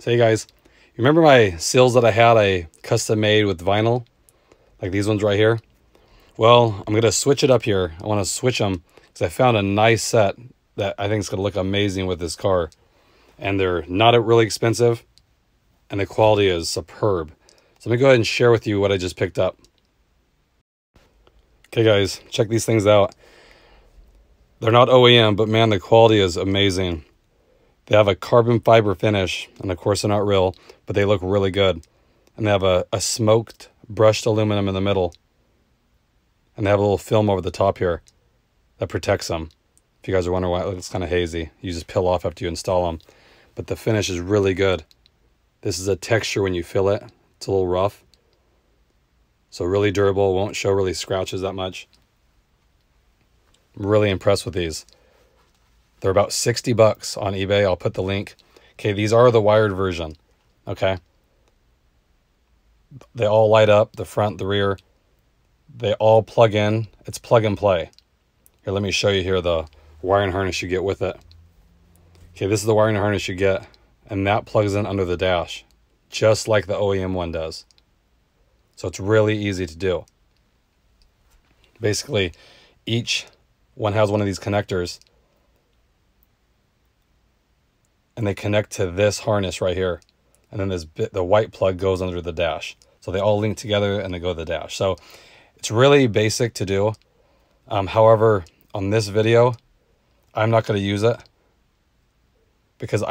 So you guys, you remember my sills that I custom made with vinyl? Like these ones right here? Well, I'm going to switch it up here. I want to switch them because I found a nice set that I think is going to look amazing with this car. And they're not really expensive, and the quality is superb. So let me go ahead and share with you what I just picked up. Okay guys, check these things out. They're not OEM, but man, the quality is amazing. They have a carbon fiber finish, and of course they're not real, but they look really good. And they have a smoked brushed aluminum in the middle. And they have a little film over the top here that protects them. If you guys are wondering why it looks kind of hazy, you just peel off after you install them. But the finish is really good. This is a texture when you fill it. It's a little rough. So really durable, won't show really scratches that much. I'm really impressed with these. They're about 60 bucks on eBay. I'll put the link. Okay, these are the wired version. Okay. They all light up, the front, the rear. They all plug in. It's plug and play. Here, let me show you here the wiring harness you get with it. Okay, this is the wiring harness you get, and that plugs in under the dash, just like the OEM one does. So it's really easy to do. Basically, each one has one of these connectors, and they connect to this harness right here. And then the white plug goes under the dash. So they all link together and they go to the dash. So it's really basic to do. However, on this video, I'm not going to use it because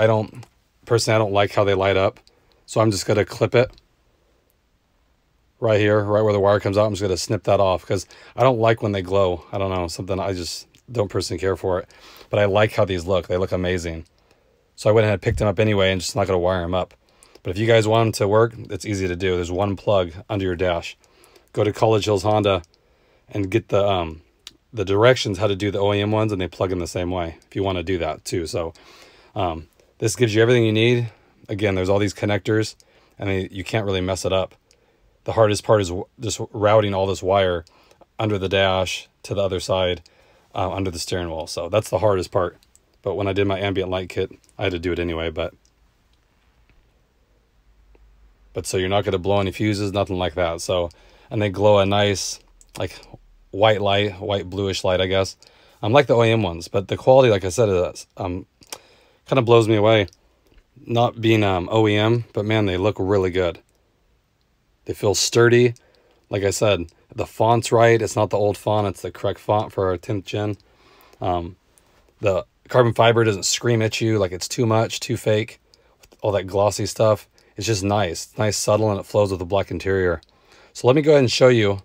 personally, I don't like how they light up. So I'm just going to clip it right here, right where the wire comes out. I'm just going to snip that off because I don't like when they glow. I don't know, something I just don't personally care for it. But I like how these look. They look amazing. So I went ahead and picked them up anyway and just not going to wire them up. But if you guys want them to work, it's easy to do. There's one plug under your dash. Go to College Hills Honda and get the directions how to do the OEM ones, and they plug in the same way if you want to do that too. So this gives you everything you need. Again, there's all these connectors, and you can't really mess it up. The hardest part is just routing all this wire under the dash to the other side, under the steering wheel. So that's the hardest part. But when I did my ambient light kit, I had to do it anyway. But so you're not going to blow any fuses, nothing like that. So, and they glow a nice, like white light, white bluish light, I guess. Like the OEM ones, but the quality, like I said, is, kind of blows me away. Not being OEM, but man, they look really good. They feel sturdy. Like I said, the font's right. It's not the old font. It's the correct font for our 10th gen. The carbon fiber doesn't scream at you like it's too much, too fake, with all that glossy stuff. It's just nice. It's nice, subtle, and it flows with the black interior. So let me go ahead and show you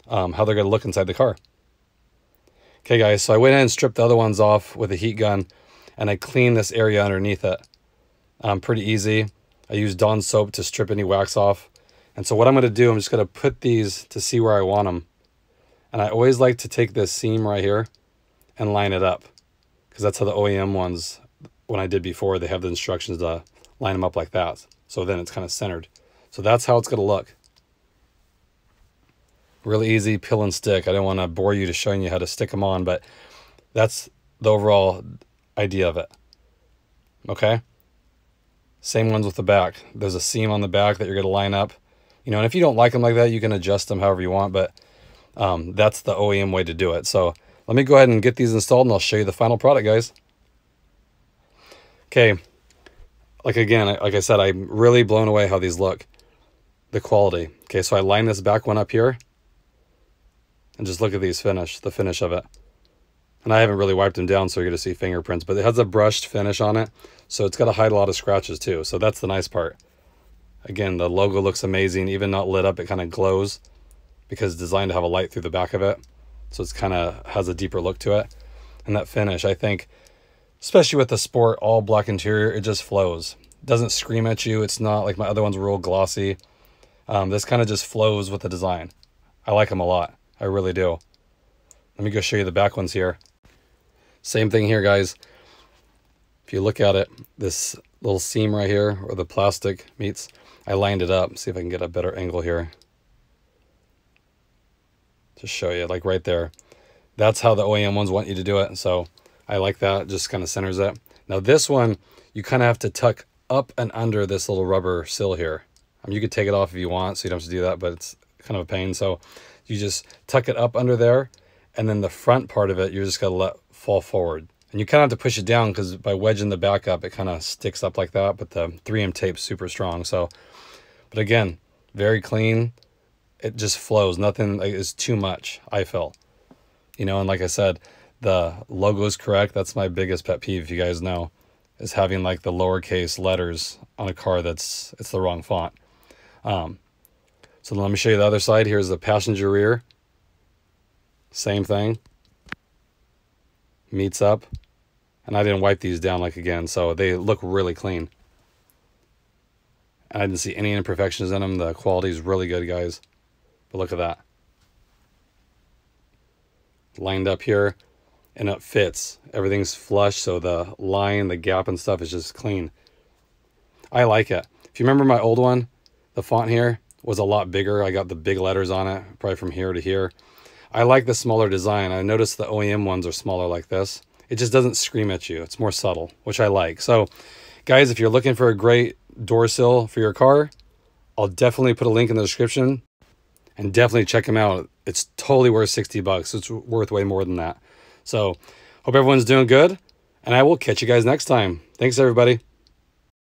how they're going to look inside the car. Okay, guys, so I went ahead and stripped the other ones off with a heat gun, and I cleaned this area underneath it. Pretty easy. I used Dawn soap to strip any wax off. And so what I'm going to do, I'm just going to put these to see where I want them. And I always like to take this seam right here and line it up, because that's how the OEM ones, when I did before, they have the instructions to line them up like that. So then it's kind of centered. So that's how it's going to look. Really easy, peel and stick. I don't want to bore you to showing you how to stick them on, but that's the overall idea of it. Okay? Same ones with the back. There's a seam on the back that you're going to line up. You know, and if you don't like them like that, you can adjust them however you want, but that's the OEM way to do it. So let me go ahead and get these installed, and I'll show you the final product, guys. Okay. Like I said, I'm really blown away how these look. The quality. Okay, so I line this back one up here. And just look at these the finish of it. And I haven't really wiped them down, so you're going to see fingerprints. But it has a brushed finish on it, so it's got to hide a lot of scratches too. So that's the nice part. Again, the logo looks amazing. Even not lit up, it kind of glows because it's designed to have a light through the back of it. So it's kind of has a deeper look to it. And that finish, I think, especially with the sport all black interior, it just flows. It doesn't scream at you. It's not like my other ones were real glossy. This kind of just flows with the design. I like them a lot. I really do. Let me go show you the back ones here. Same thing here, guys. If you look at it, this little seam right here where the plastic meets, I lined it up. See if I can get a better angle here to show you, like right there. That's how the OEM ones want you to do it. So I like that. Just kind of centers it. Now this one, you kind of have to tuck up and under this little rubber sill here. You could take it off if you want, so you don't have to do that, but it's kind of a pain. So you just tuck it up under there, and then the front part of it, you're just gonna let fall forward. And you kind of have to push it down because by wedging the back up, it kind of sticks up like that, but the 3M tape's super strong. So, but again, very clean. It just flows. Nothing is too much, I feel. You know, and like I said, the logo is correct. That's my biggest pet peeve, if you guys know, is having like the lowercase letters on a car it's the wrong font. So let me show you the other side. Here's the passenger rear. Same thing. Meets up. And I didn't wipe these down like again, so they look really clean. And I didn't see any imperfections in them. The quality is really good, guys. But look at that. Lined up here, and it fits. Everything's flush, so the line, the gap and stuff is just clean. I like it. If you remember my old one, the font here was a lot bigger. I got the big letters on it, probably from here to here. I like the smaller design. I noticed the OEM ones are smaller like this. It just doesn't scream at you. It's more subtle, which I like. So, guys, if you're looking for a great door sill for your car, I'll definitely put a link in the description. And definitely check them out. It's totally worth 60 bucks. It's worth way more than that. So, hope everyone's doing good. And I will catch you guys next time. Thanks, everybody.